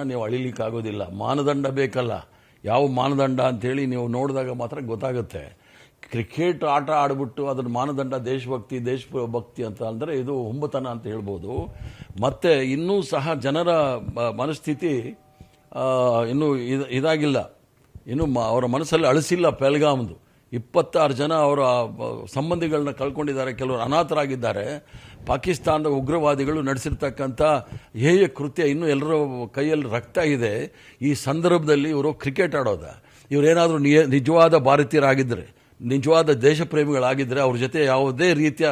ನೀವು ಅಳಿಲಿಕ್ಕಾಗೋದಿಲ್ಲ. ಮಾನದಂಡ ಬೇಕಲ್ಲ. ಯಾವ ಮಾನದಂಡ ಅಂತೇಳಿ ನೀವು ನೋಡಿದಾಗ ಮಾತ್ರ ಗೊತ್ತಾಗುತ್ತೆ. ಕ್ರಿಕೆಟ್ ಆಟ ಆಡ್ಬಿಟ್ಟು ಅದರ ಮಾನದಂಡ ದೇಶಭಕ್ತಿ ಅಂತ ಅಂದರೆ ಇದು ಹುಂಬತನ ಅಂತ ಹೇಳ್ಬೋದು. ಮತ್ತೆ ಇನ್ನೂ ಸಹ ಜನರ ಮನಸ್ಥಿತಿ ಇನ್ನೂ ಇದಾಗಿಲ್ಲ, ಇನ್ನೂ ಅವರ ಮನಸ್ಸಲ್ಲಿ ಅಳಿಸಿಲ್ಲ. ಪೆಲ್ಗಾಮ್ದು 26 ಜನ ಅವರ ಸಂಬಂಧಿಗಳನ್ನ ಕಳ್ಕೊಂಡಿದ್ದಾರೆ, ಕೆಲವರು ಅನಾಥರಾಗಿದ್ದಾರೆ. ಪಾಕಿಸ್ತಾನದ ಉಗ್ರವಾದಿಗಳು ನಡೆಸಿರ್ತಕ್ಕಂಥ ಹೇಯ ಕೃತ್ಯ ಇನ್ನೂ ಎಲ್ಲರ ಕೈಯಲ್ಲಿ ರಕ್ತ ಇದೆ. ಈ ಸಂದರ್ಭದಲ್ಲಿ ಇವರು ಕ್ರಿಕೆಟ್ ಆಡೋದ, ಇವರೇನಾದರೂ ನಿಜವಾದ ಭಾರತೀಯರಾಗಿದ್ದರೆ, ನಿಜವಾದ ದೇಶ ಪ್ರೇಮಿಗಳಾಗಿದ್ದರೆ ಅವ್ರ ಜೊತೆ ಯಾವುದೇ ರೀತಿಯ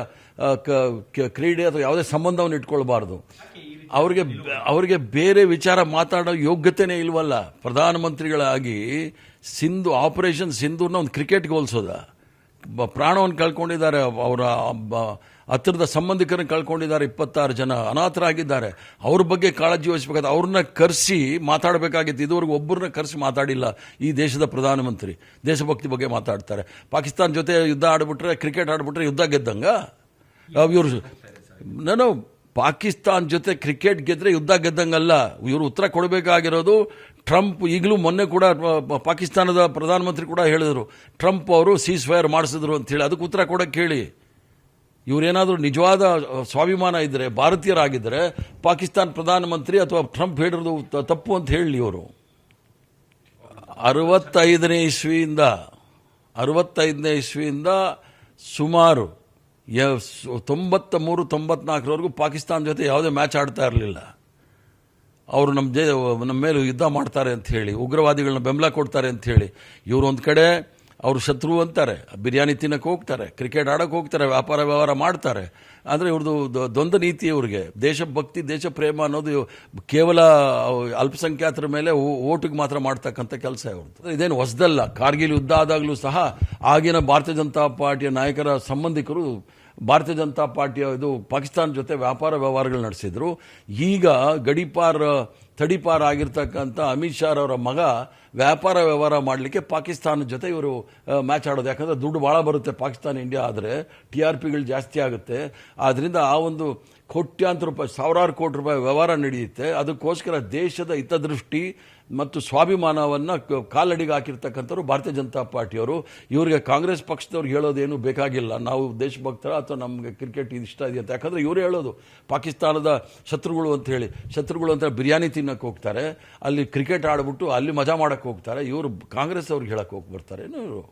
ಕ್ರೀಡೆ ಅಥವಾ ಯಾವುದೇ ಸಂಬಂಧವನ್ನು ಇಟ್ಕೊಳ್ಬಾರ್ದು. ಅವರಿಗೆ ಬೇರೆ ವಿಚಾರ ಮಾತಾಡೋ ಯೋಗ್ಯತೆನೇ ಇಲ್ವಲ್ಲ. ಪ್ರಧಾನಮಂತ್ರಿಗಳಾಗಿ ಆಪರೇಷನ್ ಸಿಂಧೂರ್ನ ಒಂದು ಕ್ರಿಕೆಟ್ಗೆ ಹೋಲಿಸೋದ. ಪ್ರಾಣವನ್ನು ಕಳ್ಕೊಂಡಿದ್ದಾರೆ, ಅವರ ಹತ್ತಿರದ ಸಂಬಂಧಿಕರನ್ನು ಕಳ್ಕೊಂಡಿದ್ದಾರೆ. 26 ಜನ ಅನಾಥರಾಗಿದ್ದಾರೆ. ಅವ್ರ ಬಗ್ಗೆ ಕಾಳಜಿ ವಹಿಸಬೇಕಾದ ಅವ್ರನ್ನ ಕರೆಸಿ ಮಾತಾಡಬೇಕಾಗಿತ್ತು. ಇದುವರೆಗೂ ಒಬ್ಬರನ್ನ ಕರೆಸಿ ಮಾತಾಡಿಲ್ಲ ಈ ದೇಶದ ಪ್ರಧಾನಮಂತ್ರಿ. ದೇಶಭಕ್ತಿ ಬಗ್ಗೆ ಮಾತಾಡ್ತಾರೆ. ಪಾಕಿಸ್ತಾನ ಜೊತೆ ಯುದ್ಧ ಆಡ್ಬಿಟ್ರೆ, ಕ್ರಿಕೆಟ್ ಆಡ್ಬಿಟ್ರೆ ಯುದ್ಧ ಗೆದ್ದಂಗ. ನಾನು ಪಾಕಿಸ್ತಾನ ಜೊತೆ ಕ್ರಿಕೆಟ್ ಗೆದ್ರೆ ಯುದ್ಧ ಗೆದ್ದಂಗಲ್ಲ. ಇವರು ಉತ್ತರ ಕೊಡಬೇಕಾಗಿರೋದು ಟ್ರಂಪ್. ಈಗಲೂ ಮೊನ್ನೆ ಕೂಡ ಪಾಕಿಸ್ತಾನದ ಪ್ರಧಾನಮಂತ್ರಿ ಕೂಡ ಹೇಳಿದರು, ಟ್ರಂಪ್ ಅವರು ಸೀಸ್ ಫೈರ್ ಮಾಡಿಸಿದ್ರು ಅಂತ ಹೇಳಿ. ಅದಕ್ಕೆ ಉತ್ತರ ಕೊಡಕ್ಕೆ ಹೇಳಿ. ಇವರೇನಾದರೂ ನಿಜವಾದ ಸ್ವಾಭಿಮಾನ ಇದ್ದರೆ, ಭಾರತೀಯರಾಗಿದ್ದರೆ, ಪಾಕಿಸ್ತಾನ ಪ್ರಧಾನಮಂತ್ರಿ ಅಥವಾ ಟ್ರಂಪ್ ಹೇಳಿರೋದು ತಪ್ಪು ಅಂತ ಹೇಳಿ. ಇವರು 65ನೇ ಇಸ್ವಿಯಿಂದ ಸುಮಾರು 93-94ರವರೆಗೂ ಪಾಕಿಸ್ತಾನ ಜೊತೆ ಯಾವುದೇ ಮ್ಯಾಚ್ ಆಡ್ತಾ ಇರಲಿಲ್ಲ. ಅವರು ನಮ್ಮ ಮೇಲೆ ಯುದ್ಧ ಮಾಡ್ತಾರೆ ಅಂತ ಹೇಳಿ, ಉಗ್ರವಾದಿಗಳನ್ನ ಬೆಂಬಲ ಕೊಡ್ತಾರೆ ಅಂತ ಹೇಳಿ. ಇವರು ಒಂದು ಕಡೆ ಅವರು ಶತ್ರು ಅಂತಾರೆ, ಬಿರಿಯಾನಿ ತಿನ್ನಕ್ಕೆ ಹೋಗ್ತಾರೆ, ಕ್ರಿಕೆಟ್ ಆಡಕ್ಕೆ ಹೋಗ್ತಾರೆ, ವ್ಯಾಪಾರ ವ್ಯವಹಾರ ಮಾಡ್ತಾರೆ. ಆದರೆ ಇವ್ರದ್ದು ದ್ವಂದ್ವ ನೀತಿ. ಇವ್ರಿಗೆ ದೇಶಭಕ್ತಿ, ದೇಶ ಪ್ರೇಮ ಅನ್ನೋದು ಕೇವಲ ಅಲ್ಪಸಂಖ್ಯಾತರ ಮೇಲೆ ಓಟಿಗೆ ಮಾತ್ರ ಮಾಡ್ತಕ್ಕಂಥ ಕೆಲಸ ಇವ್ರದ್ದು. ಇದೇನು ಹೊಸದಲ್ಲ. ಕಾರ್ಗಿಲ್ ಯುದ್ಧ ಆದಾಗಲೂ ಸಹ ಆಗಿನ ಭಾರತೀಯ ಜನತಾ ಪಾರ್ಟಿಯ ನಾಯಕರ ಸಂಬಂಧಿಕರು ಭಾರತೀಯ ಜನತಾ ಪಾರ್ಟಿಯ ಪಾಕಿಸ್ತಾನ ಜೊತೆ ವ್ಯಾಪಾರ ವ್ಯವಹಾರಗಳು ನಡೆಸಿದ್ರು. ಈಗ ತಡಿಪಾರ್ ಆಗಿರ್ತಕ್ಕಂಥ ಅಮಿತ್ ಶಾ ಅವರ ಮಗ ವ್ಯಾಪಾರ ವ್ಯವಹಾರ ಮಾಡಲಿಕ್ಕೆ ಪಾಕಿಸ್ತಾನದ ಜೊತೆ ಇವರು ಮ್ಯಾಚ್ ಆಡೋದು. ಯಾಕಂದರೆ ದುಡ್ಡು ಭಾಳ ಬರುತ್ತೆ ಪಾಕಿಸ್ತಾನ ಇಂಡಿಯಾ ಆದರೆ, TRPಗಳು ಜಾಸ್ತಿ ಆಗುತ್ತೆ. ಆದ್ದರಿಂದ ಆ ಒಂದು ಕೋಟ್ಯಾಂತರ ರೂಪಾಯಿ, ಸಾವಿರಾರು ಕೋಟಿ ರೂಪಾಯಿ ವ್ಯವಹಾರ ನಡೆಯುತ್ತೆ. ಅದಕ್ಕೋಸ್ಕರ ದೇಶದ ಹಿತದೃಷ್ಟಿ ಮತ್ತು ಸ್ವಾಭಿಮಾನವನ್ನು ಕಾಲಡಿಗೆ ಹಾಕಿರ್ತಕ್ಕಂಥವ್ರು ಭಾರತೀಯ ಜನತಾ ಪಾರ್ಟಿಯವರು. ಇವರಿಗೆ ಕಾಂಗ್ರೆಸ್ ಪಕ್ಷದವ್ರಿಗೆ ಹೇಳೋದೇನು ಬೇಕಾಗಿಲ್ಲ, ನಾವು ದೇಶಭಕ್ತರ ಅಥವಾ ನಮಗೆ ಕ್ರಿಕೆಟ್ ಇಷ್ಟ ಇದೆ ಅಂತ. ಯಾಕಂದರೆ ಇವರೇ ಹೇಳೋದು ಪಾಕಿಸ್ತಾನದ ಶತ್ರುಗಳು ಅಂತ ಹೇಳಿ. ಶತ್ರುಗಳು ಅಂತ ಬಿರಿಯಾನಿ ತಿನ್ನಕ್ಕೆ ಹೋಗ್ತಾರೆ, ಅಲ್ಲಿ ಕ್ರಿಕೆಟ್ ಆಡ್ಬಿಟ್ಟು ಅಲ್ಲಿ ಮಜಾ ಮಾಡಕ್ಕೆ ಹೋಗ್ತಾರೆ. ಇವರು ಕಾಂಗ್ರೆಸ್ ಅವ್ರಿಗೆ ಹೇಳಕ್ಕೆ ಹೋಗಿ ಬರ್ತಾರೆ. ಇವರು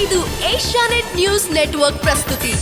ಇದು ಏಷ್ಯಾನೆಟ್ ನ್ಯೂಸ್ ನೆಟ್ವರ್ಕ್ ಪ್ರಸ್ತುತಿ.